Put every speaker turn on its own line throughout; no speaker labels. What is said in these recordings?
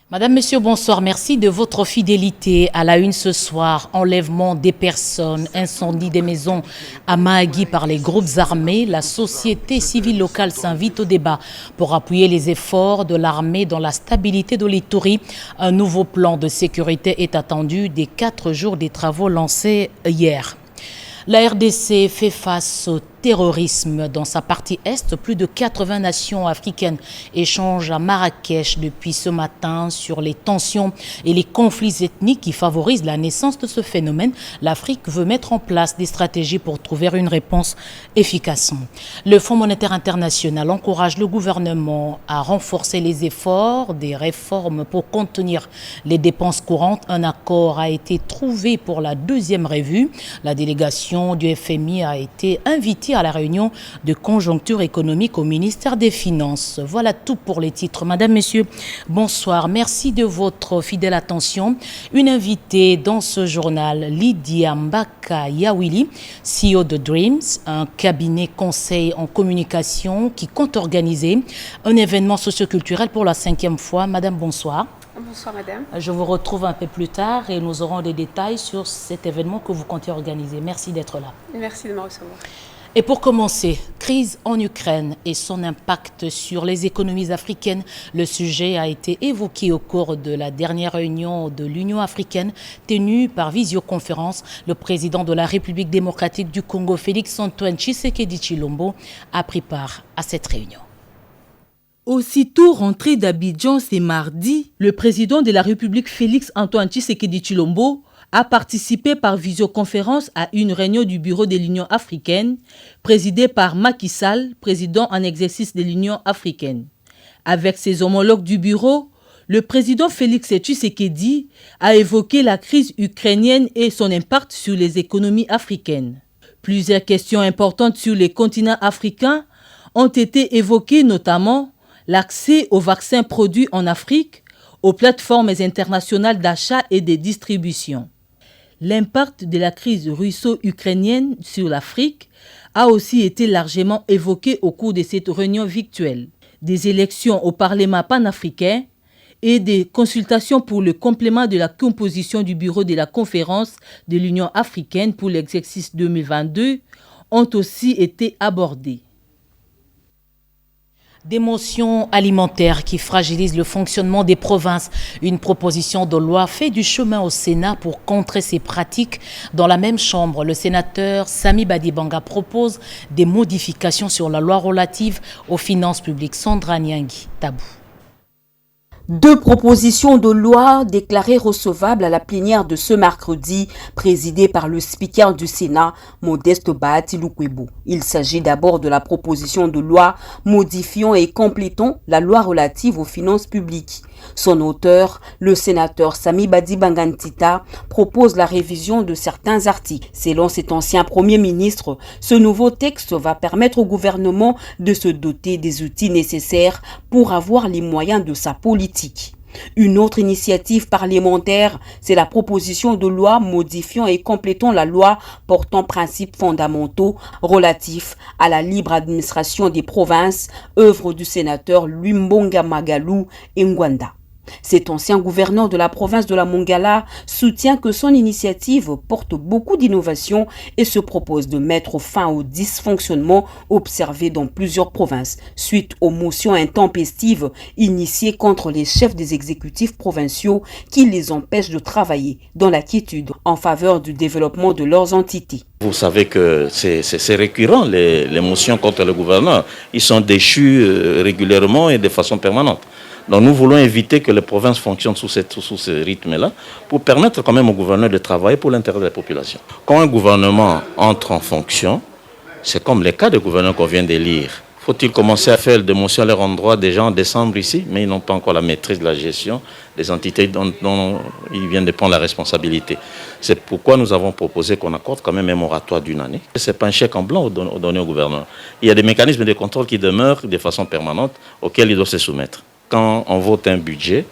Madame, Monsieur, bonsoir. Merci de votre fidélité à la une ce soir. Enlèvement des personnes, incendie des maisons à Mahagui par les groupes armés. La société civile locale s'invite au débat pour appuyer les efforts de l'armée dans la stabilité de l'Ituri. Un nouveau plan de sécurité est attendu des 4 jours des travaux lancés hier. La RDC fait face au terrorisme dans sa partie est. Plus de 80 nations africaines échangent à Marrakech depuis ce matin sur les tensions et les conflits ethniques qui favorisent la naissance de ce phénomène. L'Afrique veut mettre en place des stratégies pour trouver une réponse efficace. Le Fonds monétaire international encourage le gouvernement à renforcer les efforts des réformes pour contenir les dépenses courantes. Un accord a été trouvé pour la 2e revue. La délégation du FMI a été invitée à la réunion de conjoncture économique au ministère des Finances. Voilà tout pour les titres. Madame, Messieurs, bonsoir. Merci de votre fidèle attention. Une invitée dans ce journal, Lydia Mbaka Yawili, CEO de Dreams, un cabinet conseil en communication qui compte organiser un événement socioculturel pour la 5e fois. Madame, bonsoir.
Bonsoir madame.
Je vous retrouve un peu plus tard et nous aurons des détails sur cet événement que vous comptez organiser. Merci d'être là.
Merci de me recevoir.
Et pour commencer, crise en Ukraine et son impact sur les économies africaines. Le sujet a été évoqué au cours de la dernière réunion de l'Union africaine tenue par visioconférence. Le président de la République démocratique du Congo, Félix-Antoine Tshisekedi Tshilombo, a pris part à cette réunion.
Aussitôt rentré d'Abidjan ce mardi, le président de la République Félix-Antoine Tshisekedi Tshilombo a participé par visioconférence à une réunion du bureau de l'Union africaine, présidée par Macky Sall, président en exercice de l'Union africaine. Avec ses homologues du bureau, le président Félix Tshisekedi a évoqué la crise ukrainienne et son impact sur les économies africaines. Plusieurs questions importantes sur les continents africains ont été évoquées, notamment l'accès aux vaccins produits en Afrique, aux plateformes internationales d'achat et de distribution. L'impact de la crise russo-ukrainienne sur l'Afrique a aussi été largement évoqué au cours de cette réunion virtuelle. Des élections au Parlement panafricain et des consultations pour le complément de la composition du bureau de la conférence de l'Union africaine pour l'exercice 2022 ont aussi été abordées.
Des motions alimentaires qui fragilisent le fonctionnement des provinces. Une proposition de loi fait du chemin au Sénat pour contrer ces pratiques. Dans la même chambre, le sénateur Sami Badibanga propose des modifications sur la loi relative aux finances publiques. Sandra Nyangi, Tabou.
2 propositions de loi déclarées recevables à la plénière de ce mercredi, présidée par le speaker du Sénat, Modeste Bahati Lukwebo. Il s'agit d'abord de la proposition de loi modifiant et complétant la loi relative aux finances publiques. Son auteur, le sénateur Sami Badibanga Ntita, propose la révision de certains articles. Selon cet ancien Premier ministre, ce nouveau texte va permettre au gouvernement de se doter des outils nécessaires pour avoir les moyens de sa politique. Une autre initiative parlementaire, c'est la proposition de loi modifiant et complétant la loi portant principes fondamentaux relatifs à la libre administration des provinces, œuvre du sénateur Lumbonga Magalou Ngwanda. Cet ancien gouverneur de la province de la Mongala soutient que son initiative porte beaucoup d'innovations et se propose de mettre fin aux dysfonctionnements observés dans plusieurs provinces, suite aux motions intempestives initiées contre les chefs des exécutifs provinciaux qui les empêchent de travailler dans la quiétude en faveur du développement de leurs entités.
Vous savez que c'est récurrent, les motions contre le gouverneur. Ils sont déchus régulièrement et de façon permanente. Donc nous voulons éviter que les provinces fonctionnent sous ce rythme-là pour permettre quand même au gouverneur de travailler pour l'intérêt de la population. Quand un gouvernement entre en fonction, c'est comme les cas de gouverneurs qu'on vient d'élire. Faut-il commencer à faire des motions à leur endroit déjà en décembre ici, mais ils n'ont pas encore la maîtrise de la gestion des entités dont ils viennent de prendre la responsabilité. C'est pourquoi nous avons proposé qu'on accorde quand même un moratoire d'1 année. Ce n'est pas un chèque en blanc donné au gouverneur. Il y a des mécanismes de contrôle qui demeurent de façon permanente auxquels il doit se soumettre. Quand on vote un budget,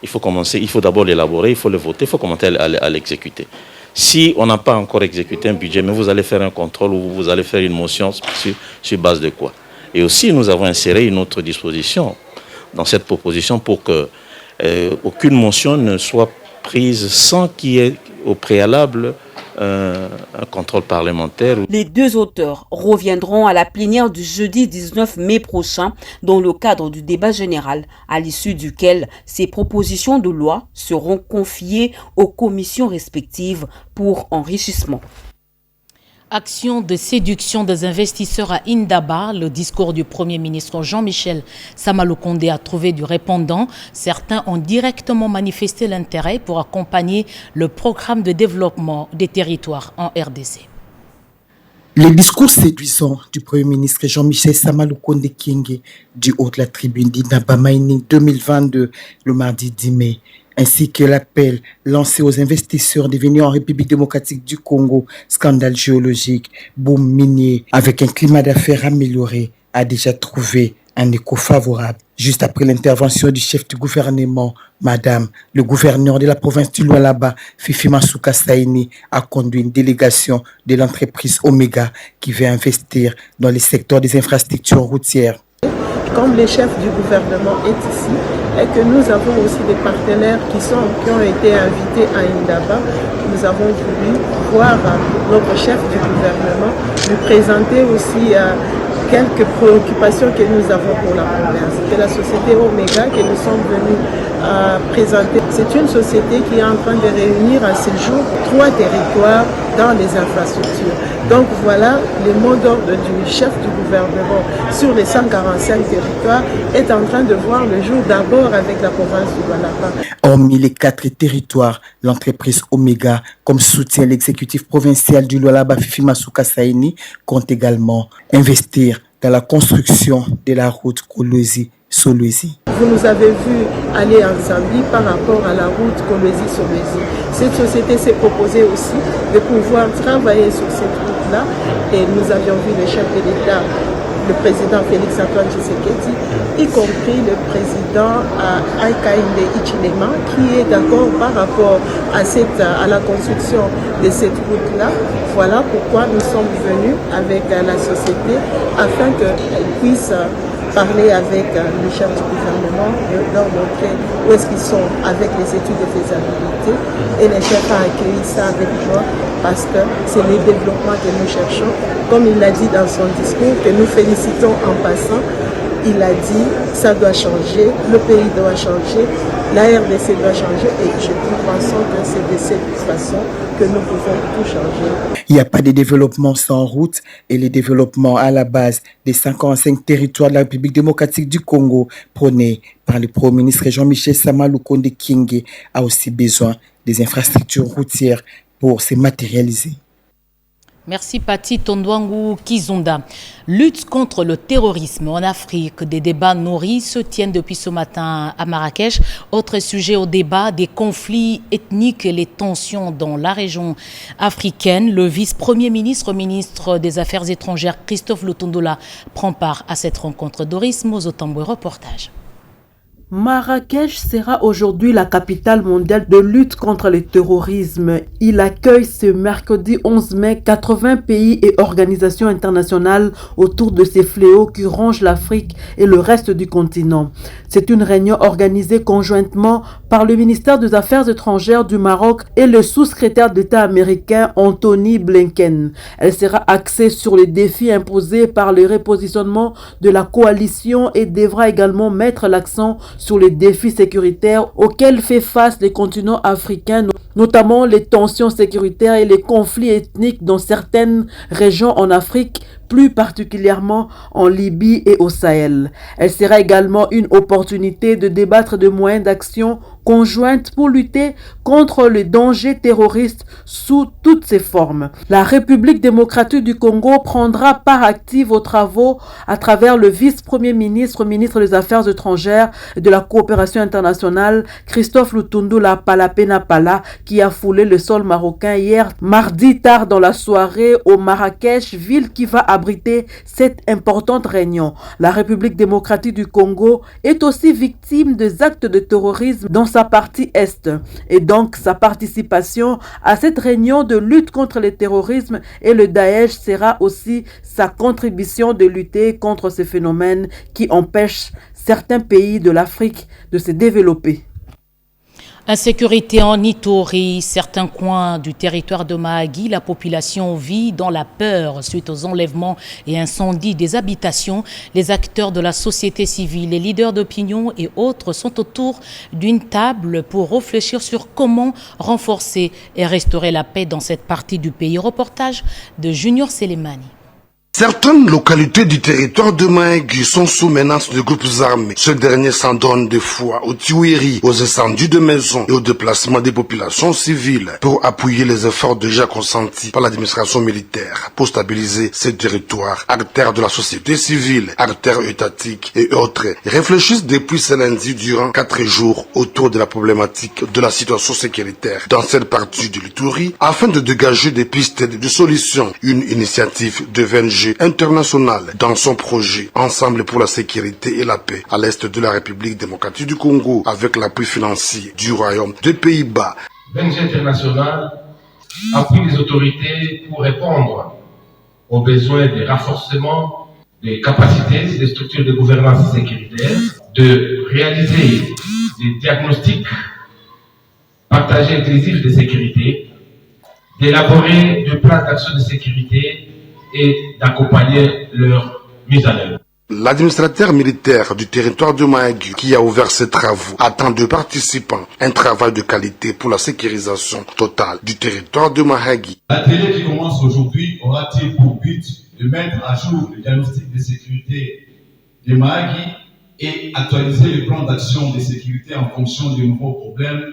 il faut d'abord l'élaborer, il faut le voter, il faut commencer à l'exécuter. Si on n'a pas encore exécuté un budget, mais vous allez faire un contrôle ou vous allez faire une motion sur base de quoi? Et aussi, nous avons inséré une autre disposition dans cette proposition pour que aucune mention ne soit prise sans qu'il y ait au préalable un contrôle parlementaire.
Les deux auteurs reviendront à la plénière du jeudi 19 mai prochain dans le cadre du débat général, à l'issue duquel ces propositions de loi seront confiées aux commissions respectives pour enrichissement.
Action de séduction des investisseurs à Indaba, le discours du Premier ministre Jean-Michel Samaloukonde a trouvé du répondant. Certains ont directement manifesté l'intérêt pour accompagner le programme de développement des territoires en RDC.
Les discours séduisants du Premier ministre Jean-Michel Samaloukonde Kyenge du haut de la tribune d'Indaba Mining 2022 le mardi 10 mai, ainsi que l'appel lancé aux investisseurs devenus en République démocratique du Congo, scandale géologique, boom minier, avec un climat d'affaires amélioré, a déjà trouvé un écho favorable. Juste après l'intervention du chef du gouvernement, Madame, le gouverneur de la province du Lualaba, Fifi Masuka Saini, a conduit une délégation de l'entreprise Omega qui veut investir dans les secteurs des infrastructures routières.
Comme le chef du gouvernement est ici et que nous avons aussi des partenaires qui ont été invités à Indaba, nous avons voulu voir notre chef du gouvernement lui présenter aussi quelques préoccupations que nous avons pour la province. C'est la société Omega que nous sommes venus présenter. C'est une société qui est en train de réunir à ce jour 3 territoires dans les infrastructures. Donc voilà, le mot d'ordre du chef du gouvernement sur les 145 territoires est en train de voir le jour d'abord avec la province du Lualaba.
Hormis les 4 territoires, l'entreprise Omega, comme soutient l'exécutif provincial du Lualaba Fifi Masuka Saini, compte également investir dans la construction de la route Kolwezi-Solwezi.
Vous nous avez vu aller en Zambie par rapport à la route Kolwezi-Solwezi. Cette société s'est proposée aussi de pouvoir travailler sur cette route-là et nous avions vu le chef de l'État, le président Félix Antoine Tshisekedi, y compris le président Hakainde Hichilema, qui est d'accord par rapport à la construction de cette route-là. Voilà pourquoi nous sommes venus avec la société afin qu'elle puisse parler avec le chef du gouvernement et leur montrer où est-ce qu'ils sont avec les études de faisabilité. Et le chef a accueilli ça avec joie parce que c'est le développement que nous cherchons. Comme il l'a dit dans son discours, que nous félicitons en passant, il a dit ça doit changer, le pays doit changer, la RDC doit changer et nous pensons que c'est de cette façon que nous pouvons tout changer.
Il n'y a pas de développement sans route et le développement à la base des 55 territoires de la République démocratique du Congo prôné par le Premier ministre Jean-Michel Samaloukonde Kyenge a aussi besoin des infrastructures routières pour se matérialiser.
Merci Pati Tondwangu Kizunda. Lutte contre le terrorisme en Afrique. Des débats nourris se tiennent depuis ce matin à Marrakech. Autre sujet au débat, des conflits ethniques et les tensions dans la région africaine. Le vice-premier ministre, ministre des Affaires étrangères, Christophe Lutundola, prend part à cette rencontre. Doris Mozotambwe, reportage.
Marrakech sera aujourd'hui la capitale mondiale de lutte contre le terrorisme. Il accueille ce mercredi 11 mai 80 pays et organisations internationales autour de ces fléaux qui rongent l'Afrique et le reste du continent. C'est une réunion organisée conjointement par le ministère des Affaires étrangères du Maroc et le sous-secrétaire d'État américain Anthony Blinken. Elle sera axée sur les défis imposés par le repositionnement de la coalition et devra également mettre l'accent sur les défis sécuritaires auxquels fait face le continent africain, notamment les tensions sécuritaires et les conflits ethniques dans certaines régions en Afrique, plus particulièrement en Libye et au Sahel. Elle sera également une opportunité de débattre de moyens d'action conjointes pour lutter contre le danger terroriste sous toutes ses formes. La République démocratique du Congo prendra part active aux travaux à travers le vice-premier ministre, ministre des Affaires étrangères et de la coopération internationale, Christophe Lutundola Palapena-Pala, qui a foulé le sol marocain hier mardi tard dans la soirée au Marrakech, ville qui va abriter cette importante réunion. La République démocratique du Congo est aussi victime des actes de terrorisme dans sa partie Est. Et donc, sa participation à cette réunion de lutte contre le terrorisme et le Daesh sera aussi sa contribution de lutter contre ces phénomènes qui empêchent certains pays de l'Afrique de se développer.
Insécurité en Ituri, certains coins du territoire de Mahagi, la population vit dans la peur suite aux enlèvements et incendies des habitations. Les acteurs de la société civile, les leaders d'opinion et autres sont autour d'une table pour réfléchir sur comment renforcer et restaurer la paix dans cette partie du pays. Reportage de Junior Selemani.
Certaines localités du territoire de Mahagi sont sous menace de groupes armés. Ce dernier s'en donne des fois aux tueries, aux incendies de maisons et au déplacement des populations civiles pour appuyer les efforts déjà consentis par l'administration militaire pour stabiliser ces territoires. Acteurs de la société civile, acteurs étatiques et autres réfléchissent depuis ce lundi durant 4 jours autour de la problématique de la situation sécuritaire dans cette partie de l'Ituri afin de dégager des pistes de solutions. Une initiative de VNG international dans son projet Ensemble pour la sécurité et la paix à l'est de la République démocratique du Congo avec l'appui financier du Royaume des Pays-Bas.
VNG international appuie les autorités pour répondre aux besoins de renforcement des capacités des structures de gouvernance sécuritaire, de réaliser des diagnostics partagés inclusifs de sécurité, d'élaborer des plans d'action de sécurité et d'accompagner leur mise en œuvre.
L'administrateur militaire du territoire de Mahagi, qui a ouvert ses travaux, attend de participants un travail de qualité pour la sécurisation totale du territoire de Mahagi.
L'atelier qui commence aujourd'hui aura-t-il pour but de mettre à jour le diagnostic de sécurité de Mahagi et actualiser le plan d'action de sécurité en fonction des nouveaux problèmes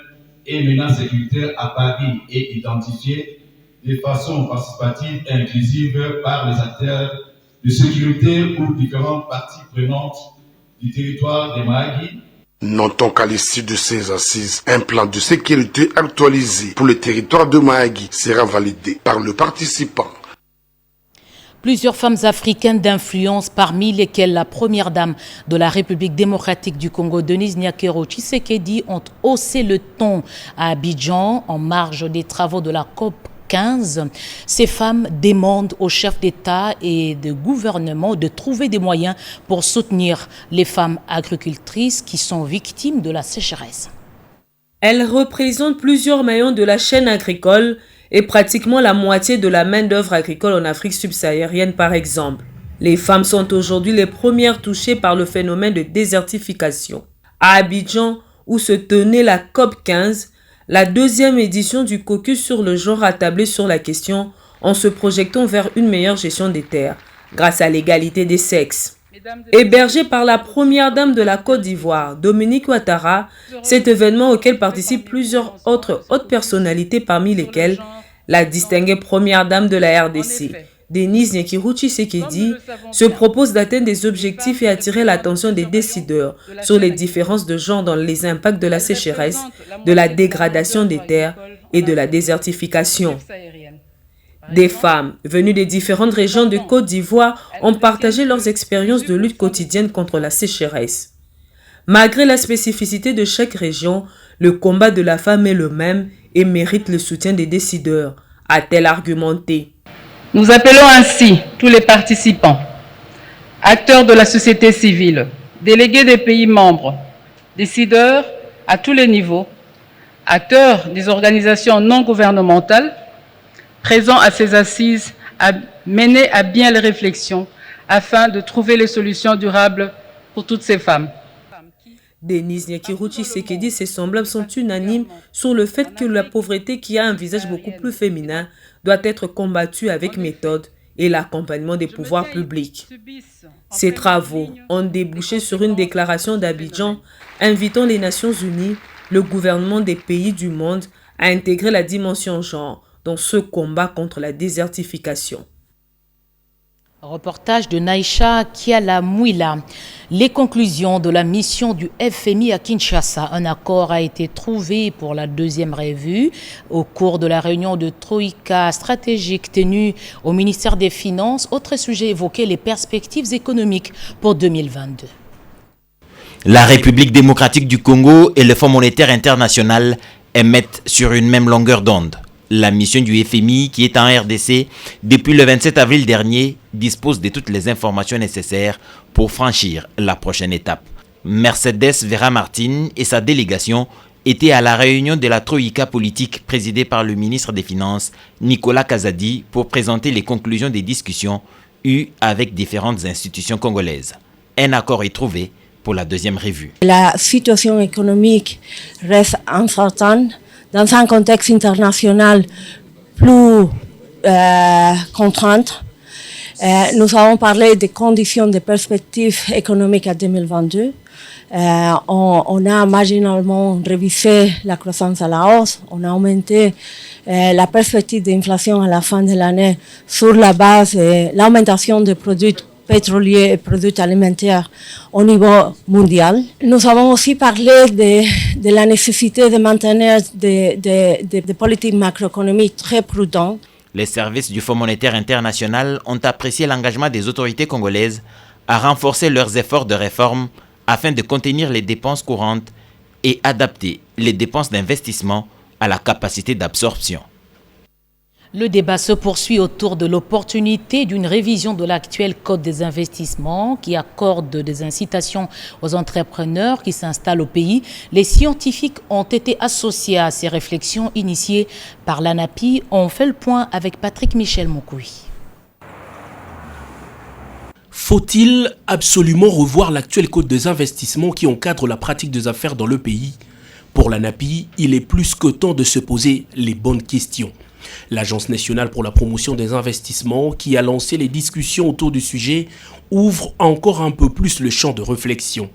et menaces sécuritaires à Paris et identifier de façon participative et inclusive par les acteurs de sécurité ou différentes parties prenantes du territoire de Mahagi.
Notons qu'à l'issue de ces assises, un plan de sécurité actualisé pour le territoire de Mahagi sera validé par le participant.
Plusieurs femmes africaines d'influence, parmi lesquelles la première dame de la République démocratique du Congo, Denise Nyakero Tshisekedi, ont haussé le ton à Abidjan en marge des travaux de la COP 15. Ces femmes demandent aux chefs d'État et de gouvernement de trouver des moyens pour soutenir les femmes agricultrices qui sont victimes de la sécheresse.
Elles représentent plusieurs maillons de la chaîne agricole et pratiquement la moitié de la main-d'œuvre agricole en Afrique subsaharienne par exemple. Les femmes sont aujourd'hui les premières touchées par le phénomène de désertification. À Abidjan, où se tenait la COP 15, la deuxième édition du caucus sur le genre a tablé sur la question en se projetant vers une meilleure gestion des terres grâce à l'égalité des sexes. Hébergé par la première dame de la Côte d'Ivoire, Dominique Ouattara, cet événement auquel participent plusieurs autres hautes personnalités parmi lesquelles la distinguée première dame de la RDC, Denise Nyakero Tshisekedi, se propose d'atteindre des objectifs et attirer l'attention des décideurs sur les différences de genre dans les impacts de la sécheresse, de la dégradation des terres et de la désertification. Des femmes venues des différentes régions de Côte d'Ivoire ont partagé leurs expériences de lutte quotidienne contre la sécheresse. Malgré la spécificité de chaque région, le combat de la femme est le même et mérite le soutien des décideurs, a-t-elle argumenté.
Nous appelons ainsi tous les participants, acteurs de la société civile, délégués des pays membres, décideurs à tous les niveaux, acteurs des organisations non gouvernementales, présents à ces assises, à mener à bien les réflexions afin de trouver les solutions durables pour toutes ces femmes.
Denise Nyakero Tshisekedi et ses semblables sont unanimes sur le fait que la pauvreté qui a un visage beaucoup plus féminin doit être combattue avec méthode et l'accompagnement des pouvoirs publics. Ces travaux ont débouché sur une déclaration d'Abidjan invitant les Nations Unies, le gouvernement des pays du monde à intégrer la dimension genre dans ce combat contre la désertification.
Reportage de Naïcha Kialamouila. Les conclusions de la mission du FMI à Kinshasa. Un accord a été trouvé pour la deuxième revue au cours de la réunion de Troïka stratégique tenue au ministère des Finances. Autre sujet évoqué, les perspectives économiques pour 2022.
La République démocratique du Congo et le Fonds monétaire international émettent sur une même longueur d'onde. La mission du FMI, qui est en RDC depuis le 27 avril dernier, dispose de toutes les informations nécessaires pour franchir la prochaine étape. Mercedes Vera Martin et sa délégation était à la réunion de la Troïka politique présidée par le ministre des Finances, Nicolas Kazadi, pour présenter les conclusions des discussions eues avec différentes institutions congolaises. Un accord est trouvé pour la deuxième revue.
La situation économique reste incertaine dans un contexte international plus contraint. Nous avons parlé des conditions de perspectives économiques à 2022. On a marginalement révisé la croissance à la hausse. On a augmenté la perspective d'inflation à la fin de l'année sur la base de l'augmentation des produits pétroliers et produits alimentaires au niveau mondial. Nous avons aussi parlé de la nécessité de maintenir des politiques macroéconomiques très prudentes.
Les services du Fonds monétaire international ont apprécié l'engagement des autorités congolaises à renforcer leurs efforts de réforme afin de contenir les dépenses courantes et adapter les dépenses d'investissement à la capacité d'absorption.
Le débat se poursuit autour de l'opportunité d'une révision de l'actuel Code des investissements qui accorde des incitations aux entrepreneurs qui s'installent au pays. Les scientifiques ont été associés à ces réflexions initiées par l'ANAPI. On fait le point avec Patrick Michel Moukoui.
Faut-il absolument revoir l'actuel Code des investissements qui encadre la pratique des affaires dans le pays? Pour l'ANAPI, il est plus que temps de se poser les bonnes questions. L'Agence nationale pour la promotion des investissements, qui a lancé les discussions autour du sujet, ouvre encore un peu plus le champ de réflexion.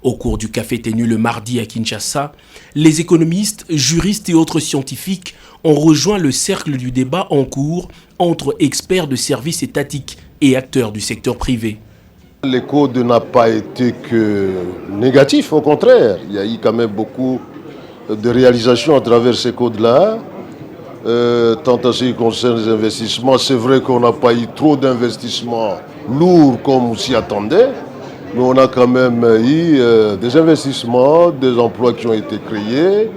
Au cours du café tenu le mardi à Kinshasa, les économistes, juristes et autres scientifiques ont rejoint le cercle du débat en cours entre experts de services étatiques et acteurs du secteur privé.
Le code n'a pas été que négatif, au contraire. Il y a eu quand même beaucoup de réalisations à travers ces codes-là. Tant à ce qui concerne les investissements, c'est vrai qu'on n'a pas eu trop d'investissements lourds comme on s'y attendait, mais on a quand même eu des investissements, des emplois qui ont été créés.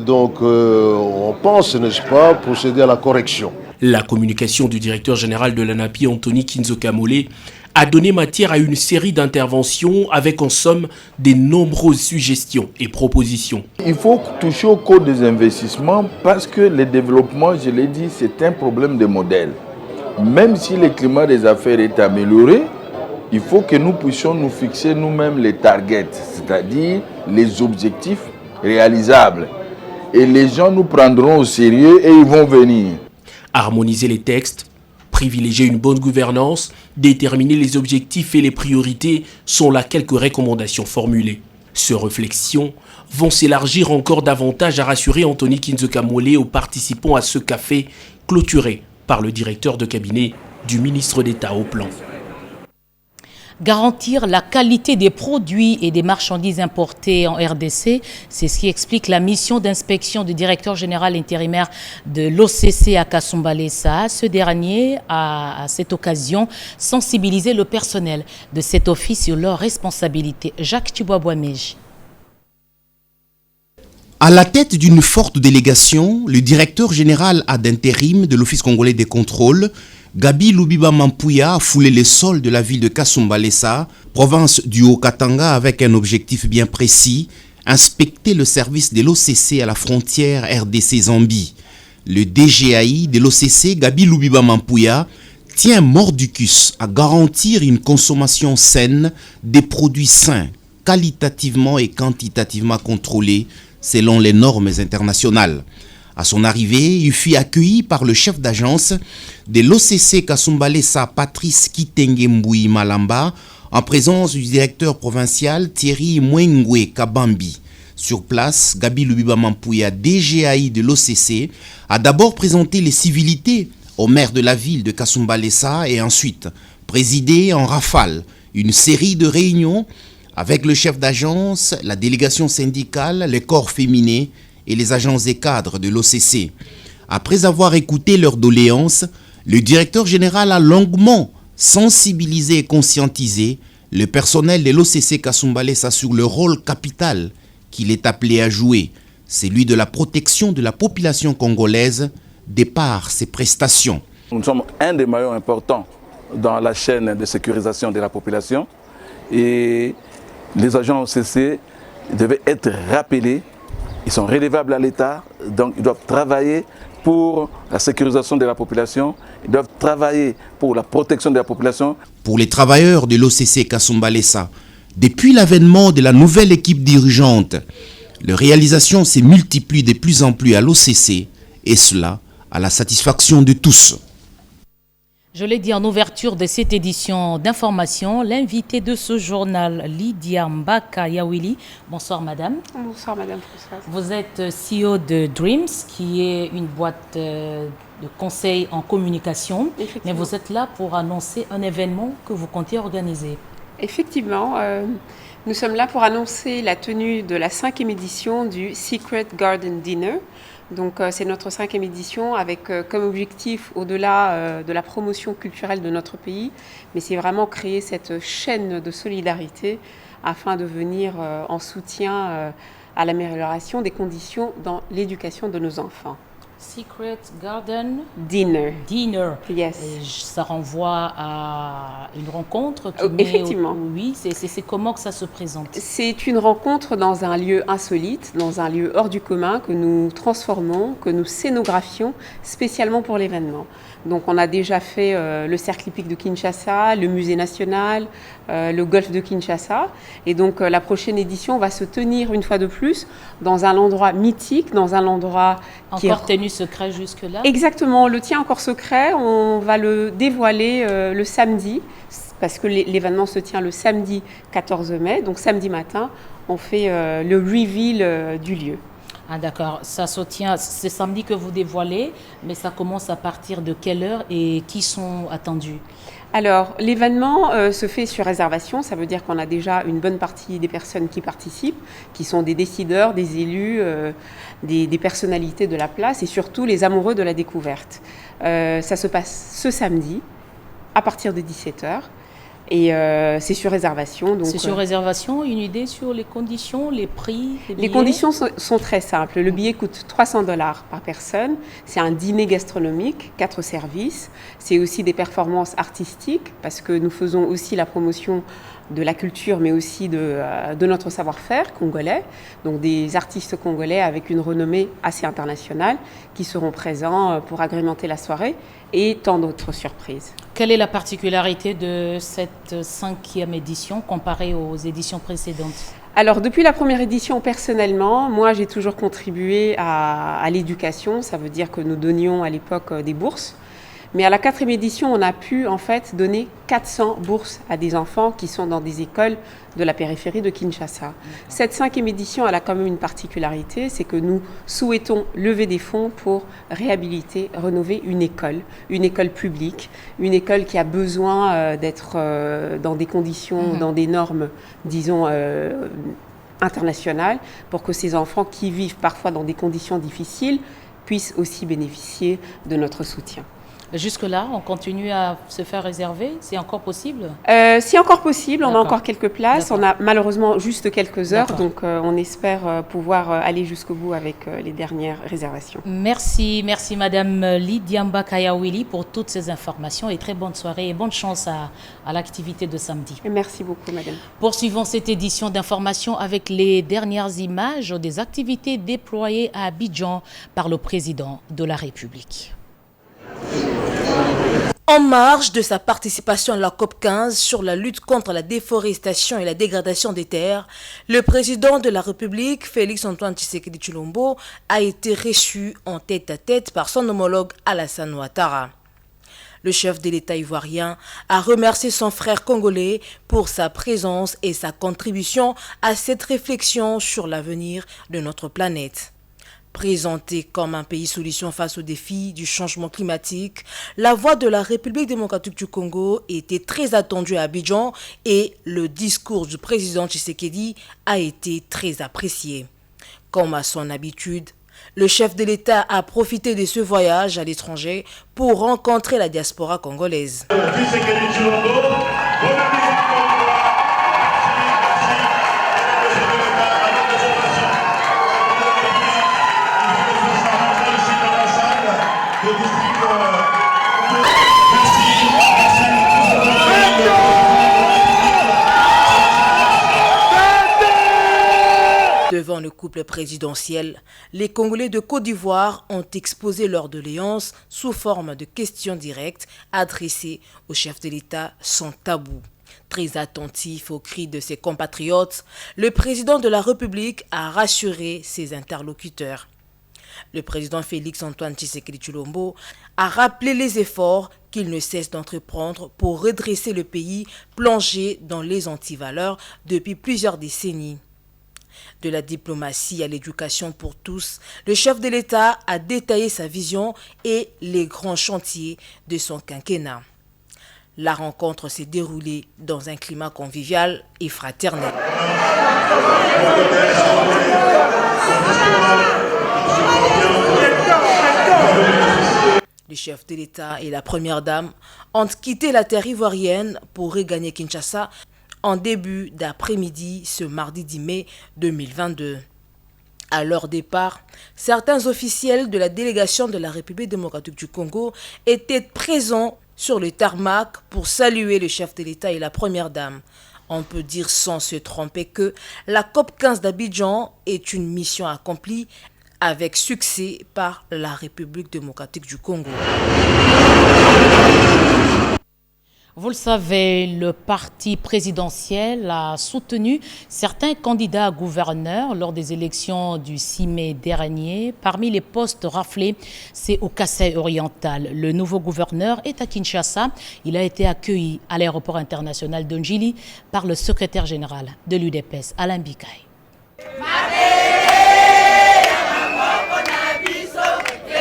Donc on pense, n'est-ce pas, procéder à la correction.
La communication du directeur général de l'ANAPI, Anthony Kinzokamole, a donné matière à une série d'interventions avec en somme de nombreuses suggestions et propositions.
Il faut toucher au code des investissements parce que le développement, je l'ai dit, c'est un problème de modèle. Même si le climat des affaires est amélioré, il faut que nous puissions nous fixer nous-mêmes les targets, c'est-à-dire les objectifs réalisables. Et les gens nous prendront au sérieux et ils vont venir.
Harmoniser les textes, privilégier une bonne gouvernance, déterminer les objectifs et les priorités sont là quelques recommandations formulées. Ces réflexions vont s'élargir encore davantage, a rassuré Anthony Kinzokamole aux participants à ce café clôturé par le directeur de cabinet du ministre d'État au plan.
Garantir la qualité des produits et des marchandises importées en RDC, c'est ce qui explique la mission d'inspection du directeur général intérimaire de l'OCC à Kasumbalesa. Ce dernier a, à cette occasion, sensibilisé le personnel de cet office sur leurs responsabilités. Jacques Tubois-Boimège.
À la tête d'une forte délégation, le directeur général ad intérim de l'Office congolais des contrôles, Gabi Lubiba Mampuya, a foulé les sols de la ville de Kasumbalesa, province du Haut-Katanga, avec un objectif bien précis, inspecter le service de l'OCC à la frontière RDC-Zambie. Le DGAI de l'OCC, Gabi Lubiba Mampuya, tient mordicus à garantir une consommation saine des produits sains, qualitativement et quantitativement contrôlés selon les normes internationales. À son arrivée, il fut accueilli par le chef d'agence de l'OCC Kasumbalesa, Patrice Kitenge Mboui Malamba, en présence du directeur provincial Thierry Mwengwe Kabambi. Sur place, Gabi Lubiba Mampuya, DGAI de l'OCC, a d'abord présenté les civilités au maire de la ville de Kasumbalesa et ensuite présidé en rafale une série de réunions avec le chef d'agence, la délégation syndicale, les corps féminins et les agences et cadres de l'OCC. Après avoir écouté leurs doléances, le directeur général a longuement sensibilisé et conscientisé le personnel de l'OCC Kasumbalesa sur le rôle capital qu'il est appelé à jouer, celui de la protection de la population congolaise de par ses prestations.
Nous sommes un des maillons importants dans la chaîne de sécurisation de la population et les agents OCC devaient être rappelés. Ils sont redevables à l'État, donc ils doivent travailler pour la sécurisation de la population, ils doivent travailler pour la protection de la population.
Pour les travailleurs de l'OCC Kasumba Lessa, depuis l'avènement de la nouvelle équipe dirigeante, les réalisations se multiplient de plus en plus à l'OCC, et cela à la satisfaction de tous.
Je l'ai dit en ouverture de cette édition d'information, l'invité de ce journal, Lydia Mbaka Yawili. Bonsoir madame.
Bonsoir madame Françoise.
Vous êtes CEO de Dreams, qui est une boîte de conseil en communication. Mais vous êtes là pour annoncer un événement que vous comptez organiser.
Effectivement, nous sommes là pour annoncer la tenue de la 5e édition du Secret Garden Dinner. Donc c'est notre 5e édition avec comme objectif, au-delà de la promotion culturelle de notre pays, mais c'est vraiment créer cette chaîne de solidarité afin de venir en soutien à l'amélioration des conditions dans l'éducation de nos enfants.
Secret Garden
Dinner.
Yes. Et ça renvoie à une rencontre qui
effectivement.
Oui, c'est comment que ça se présente?
C'est une rencontre dans un lieu insolite, dans un lieu hors du commun que nous transformons, que nous scénographions spécialement pour l'événement. Donc on a déjà fait le cercle hippique de Kinshasa, le musée national, le golfe de Kinshasa. Et donc la prochaine édition va se tenir une fois de plus dans un endroit mythique, dans un endroit qui
encore tenu secret jusque-là.
Exactement, le tien encore secret. On va le dévoiler le samedi, parce que l'événement se tient le samedi 14 mai. Donc samedi matin, on fait le reveal du lieu.
Ah d'accord, ça se tient, c'est samedi que vous dévoilez, mais ça commence à partir de quelle heure et qui sont attendus?
Alors, l'événement se fait sur réservation, ça veut dire qu'on a déjà une bonne partie des personnes qui participent, qui sont des décideurs, des élus, des personnalités de la place et surtout les amoureux de la découverte. Ça se passe ce samedi à partir de 17h. Et c'est sur réservation.
C'est sur réservation. Une idée sur les conditions, les prix?
Les conditions sont très simples. Le billet coûte $300 par personne. C'est un dîner gastronomique, 4 services. C'est aussi des performances artistiques parce que nous faisons aussi la promotion de la culture, mais aussi de notre savoir-faire congolais. Donc des artistes congolais avec une renommée assez internationale qui seront présents pour agrémenter la soirée et tant d'autres surprises.
Quelle est la particularité de cette 5e édition comparée aux éditions précédentes?
Alors, depuis la première édition, personnellement, moi, j'ai toujours contribué à l'éducation. Ça veut dire que nous donnions à l'époque des bourses. Mais à la 4e édition, on a pu en fait donner 400 bourses à des enfants qui sont dans des écoles de la périphérie de Kinshasa. Cette 5e édition, elle a quand même une particularité, c'est que nous souhaitons lever des fonds pour réhabiliter, rénover une école publique, une école qui a besoin d'être dans des conditions, dans des normes, disons, internationales, pour que ces enfants qui vivent parfois dans des conditions difficiles puissent aussi bénéficier de notre soutien.
Jusque-là, on continue à se faire réserver? C'est encore possible?
C'est encore possible, on a encore quelques places. On a malheureusement juste quelques heures, donc on espère pouvoir aller jusqu'au bout avec les dernières réservations.
Merci Madame Lydia Mbaka Yawili pour toutes ces informations et très bonne soirée et bonne chance à l'activité de samedi.
Et merci beaucoup Madame.
Poursuivons cette édition d'information avec les dernières images des activités déployées à Abidjan par le président de la République.
En marge de sa participation à la COP15 sur la lutte contre la déforestation et la dégradation des terres, le président de la République, Félix-Antoine Tshisekedi Tshilombo, a été reçu en tête-à-tête par son homologue Alassane Ouattara. Le chef de l'État ivoirien a remercié son frère congolais pour sa présence et sa contribution à cette réflexion sur l'avenir de notre planète. Présenté comme un pays solution face aux défis du changement climatique, la voix de la République démocratique du Congo était très attendue à Abidjan et le discours du président Tshisekedi a été très apprécié. Comme à son habitude, le chef de l'État a profité de ce voyage à l'étranger pour rencontrer la diaspora congolaise.
Devant le couple présidentiel, les Congolais de Côte d'Ivoire ont exposé leurs doléances sous forme de questions directes adressées au chef de l'État sans tabou. Très attentif aux cris de ses compatriotes, le président de la République a rassuré ses interlocuteurs. Le président Félix Antoine Tshisekedi Tshilombo a rappelé les efforts qu'il ne cesse d'entreprendre pour redresser le pays plongé dans les antivaleurs depuis plusieurs décennies. De la diplomatie à l'éducation pour tous, le chef de l'État a détaillé sa vision et les grands chantiers de son quinquennat. La rencontre s'est déroulée dans un climat convivial et fraternel. Le chef de l'État et la première dame ont quitté la terre ivoirienne pour regagner Kinshasa en début d'après-midi ce mardi 10 mai 2022. À leur départ, certains officiels de la délégation de la République démocratique du Congo étaient présents sur le tarmac pour saluer le chef de l'État et la première dame. On peut dire sans se tromper que la COP15 d'Abidjan est une mission accomplie avec succès par la République démocratique du Congo.
Vous le savez, le parti présidentiel a soutenu certains candidats à gouverneurs lors des élections du 6 mai dernier. Parmi les postes raflés, c'est au Kasaï oriental. Le nouveau gouverneur est à Kinshasa. Il a été accueilli à l'aéroport international de Njili par le secrétaire général de l'UDPS, Alain Bikaï.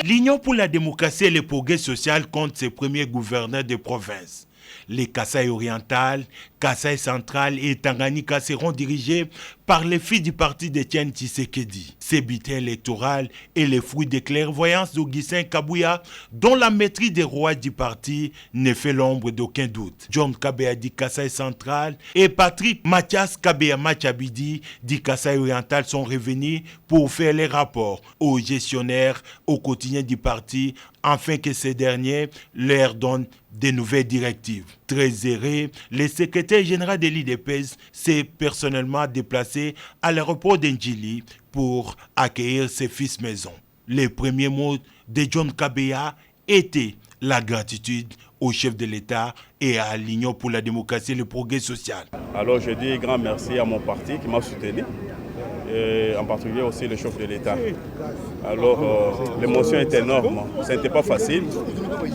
L'Union pour la démocratie et le progrès social compte ses premiers gouverneurs de province. Les Kasaï oriental, Kasaï central et Tanganyika seront dirigés par les filles du parti d'Étienne Tshisekedi. Ces bulletins électoraux et les fruits des clairvoyances d'Augustin Kabouya, dont la maîtrise des rois du parti ne fait l'ombre d'aucun doute. John Kabea du Kasaï central et Patrick Mathias Kabea Machabidi du Kasaï oriental sont revenus pour faire les rapports aux gestionnaires au quotidien du parti, afin que ces derniers leur donnent des nouvelles directives. Très erré, le secrétaire général de l'IDPS s'est personnellement déplacé à l'aéroport d'Njili pour accueillir ses fils maison. Les premiers mots de John Kabea étaient la gratitude au chef de l'État et à l'Union pour la démocratie et le progrès social.
Alors je dis grand merci à mon parti qui m'a soutenu, et en particulier aussi le chef de l'État. Alors l'émotion est énorme, ce n'était pas facile,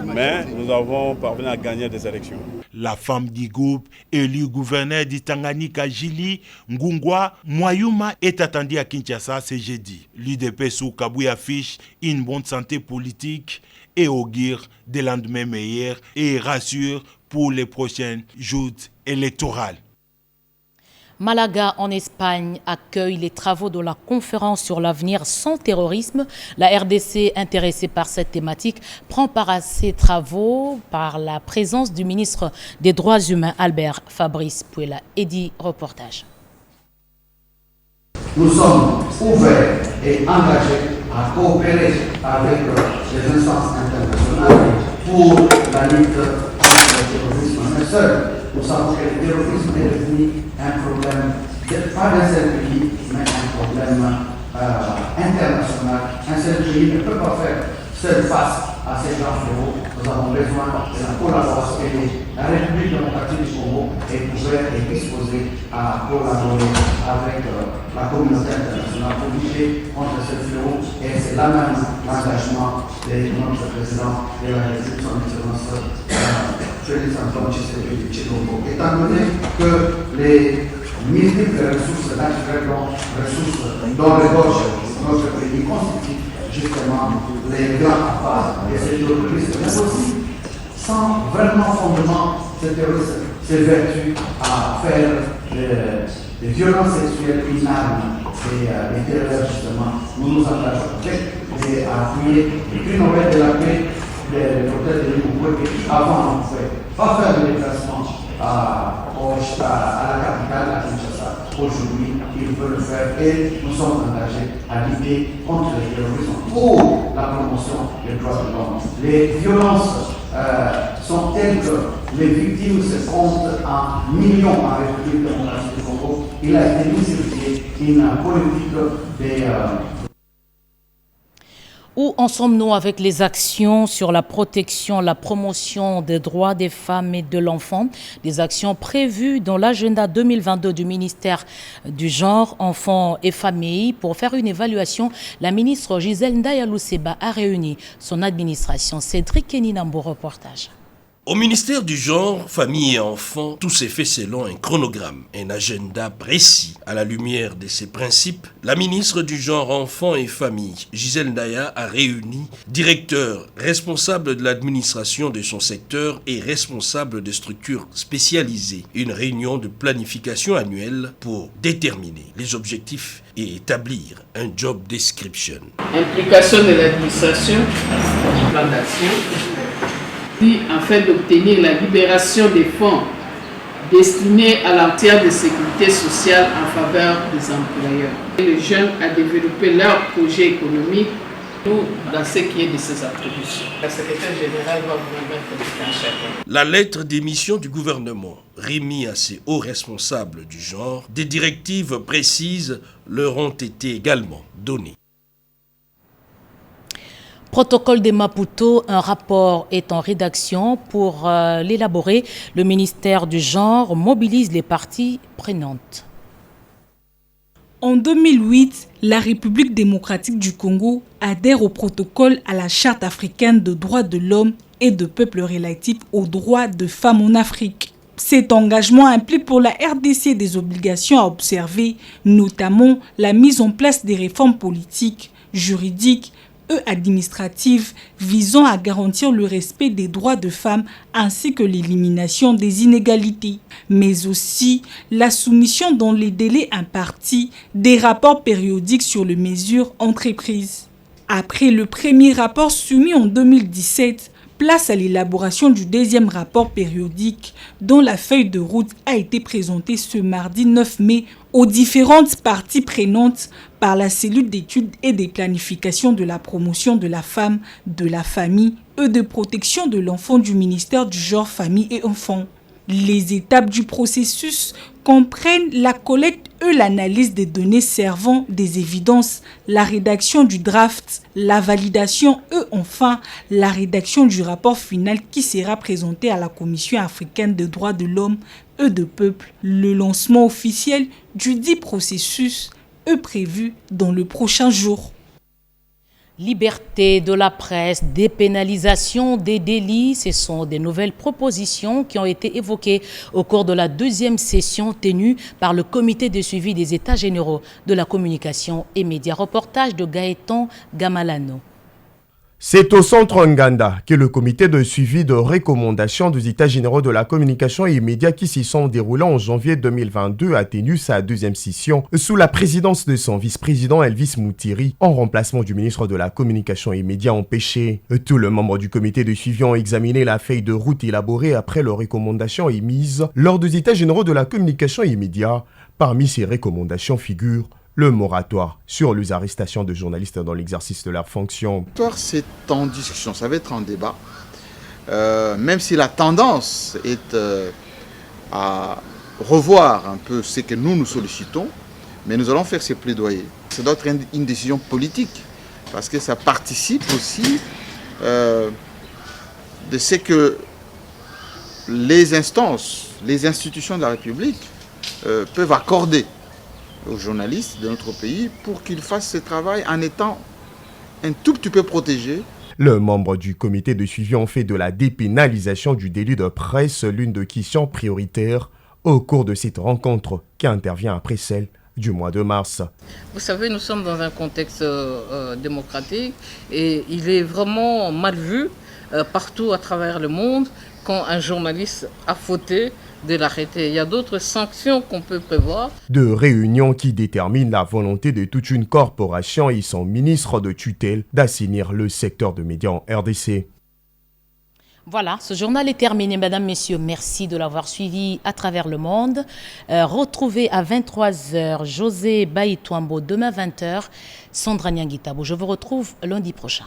mais nous avons parvenu à gagner des élections.
La femme du groupe, élue gouverneur du Tanganyika Jili Ngungwa Mwayuma, est attendue à Kinshasa ce jeudi. L'UDPS ou Kabouya affiche une bonne santé politique et augure des lendemains meilleurs et rassure pour les prochaines joutes électorales.
Malaga, en Espagne, accueille les travaux de la conférence sur l'avenir sans terrorisme. La RDC, intéressée par cette thématique, prend part à ces travaux par la présence du ministre des Droits humains, Albert Fabrice Puela. Eddy, reportage.
Nous sommes ouverts et engagés à coopérer avec les instances internationales pour la lutte contre le terrorisme. Mais seul, nous savons que le terrorisme est devenu un problème, pas d'un seul pays, mais un problème international. Un seul pays ne peut pas faire seul face à ces grands fléaux. Nous avons besoin de la collaboration et la République démocratique du Congo est ouverte et disposée à collaborer avec la communauté internationale pour lutter contre ce fléau. Et c'est là même l'engagement de notre président de la République, son Excellence Félix Antoine Tshisekedi Tshilombo. Étant donné que les multiples ressources naturelles, dont les gorges de notre pays constituent justement les grands phases de ces terroristes, mais aussi sans vraiment fondement, ces terroristes s'évertuent à faire des violences sexuelles inarmes et des terreurs justement. Nous nous engageons à appuyer le prix Nobel de la paix, le docteur Denis Mukwege, qui avant on ne pouvait pas faire de déplacement à la capitale, à Kinshasa. Aujourd'hui, il veut le faire et nous sommes engagés à lutter contre le terrorisme pour la promotion des droits de l'homme. Les violences sont telles que les victimes se comptent en millions en République démocratique du Congo. Il a été mis sur pied une politique des...
Où en sommes-nous avec les actions sur la protection, la promotion des droits des femmes et de l'enfant, des actions prévues dans l'agenda 2022 du ministère du Genre, Enfants et Familles? Pour faire une évaluation, la ministre Gisèle Ndaya Luseba a réuni son administration. Cédric Keninambo, reportage.
Au ministère du Genre, Famille et Enfants, tout s'est fait selon un chronogramme, un agenda précis. À la lumière de ces principes, la ministre du Genre, Enfants et Familles, Gisèle Ndaya, a réuni directeurs, responsables de l'administration de son secteur et responsables de structures spécialisées. Une réunion de planification annuelle pour déterminer les objectifs et établir un job description.
Implication de l'administration, plan d'action, afin d'obtenir la libération des fonds destinés à l'entière de sécurité sociale en faveur des employeurs. Les jeunes à développer leurs projets économiques dans ce qui est de ces attributions. La secrétaire générale va vous remettre un chacun.
La lettre d'émission du gouvernement remise à ces hauts responsables du genre, des directives précises leur ont été également données.
Protocole de Maputo, un rapport est en rédaction. Pour l'élaborer, le ministère du Genre mobilise les parties prenantes.
En 2008, la République démocratique du Congo adhère au protocole à la Charte africaine de droits de l'homme et de peuples relatifs aux droits de femmes en Afrique. Cet engagement implique pour la RDC des obligations à observer, notamment la mise en place des réformes politiques, juridiques, administratives visant à garantir le respect des droits de femmes ainsi que l'élimination des inégalités, mais aussi la soumission dans les délais impartis des rapports périodiques sur les mesures entreprises. Après le premier rapport soumis en 2017, place à l'élaboration du deuxième rapport périodique dont la feuille de route a été présentée ce mardi 9 mai aux différentes parties prenantes par la cellule d'études et de planification de la promotion de la femme, de la famille et de protection de l'enfant du ministère du Genre, Famille et Enfants. Les étapes du processus comprennent la collecte et l'analyse des données servant des évidences, la rédaction du draft, la validation et enfin la rédaction du rapport final qui sera présenté à la Commission africaine des droits de l'homme et de peuple. Le lancement officiel du dit processus est prévu dans le prochain jour.
Liberté de la presse, dépénalisation des délits, ce sont des nouvelles propositions qui ont été évoquées au cours de la deuxième session tenue par le comité de suivi des États généraux de la communication et médias. Reportage de Gaëtan Gamalano.
C'est au centre Nganda que le comité de suivi de recommandation des États généraux de la communication et médias qui s'y sont déroulés en janvier 2022 a tenu sa deuxième session sous la présidence de son vice-président Elvis Moutiri en remplacement du ministre de la communication et médias empêché. Tous les membres du comité de suivi ont examiné la feuille de route élaborée après leurs recommandations émises lors des États généraux de la communication et médias. Parmi ces recommandations figurent le moratoire sur les arrestations de journalistes dans l'exercice de leurs fonctions.
C'est en discussion, ça va être en débat, même si la tendance est à revoir un peu ce que nous sollicitons, mais nous allons faire ces plaidoyers. Ça doit être une décision politique, parce que ça participe aussi de ce que les instances, les institutions de la République peuvent accorder aux journalistes de notre pays pour qu'ils fassent ce travail en étant un tout petit peu protégés.
Les membres du comité de suivi ont fait de la dépénalisation du délit de presse l'une des questions prioritaires au cours de cette rencontre qui intervient après celle du mois de mars.
Vous savez, nous sommes dans un contexte démocratique et il est vraiment mal vu partout à travers le monde quand un journaliste a fauté de l'arrêter. Il y a d'autres sanctions qu'on peut prévoir.
De réunions qui déterminent la volonté de toute une corporation et son ministre de tutelle d'assainir le secteur de médias en RDC.
Voilà, ce journal est terminé, mesdames, messieurs. Merci de l'avoir suivi à travers le monde. Retrouvez à 23h José Baïtouambo, demain 20h, Sandra Nyangitabo. Je vous retrouve lundi prochain.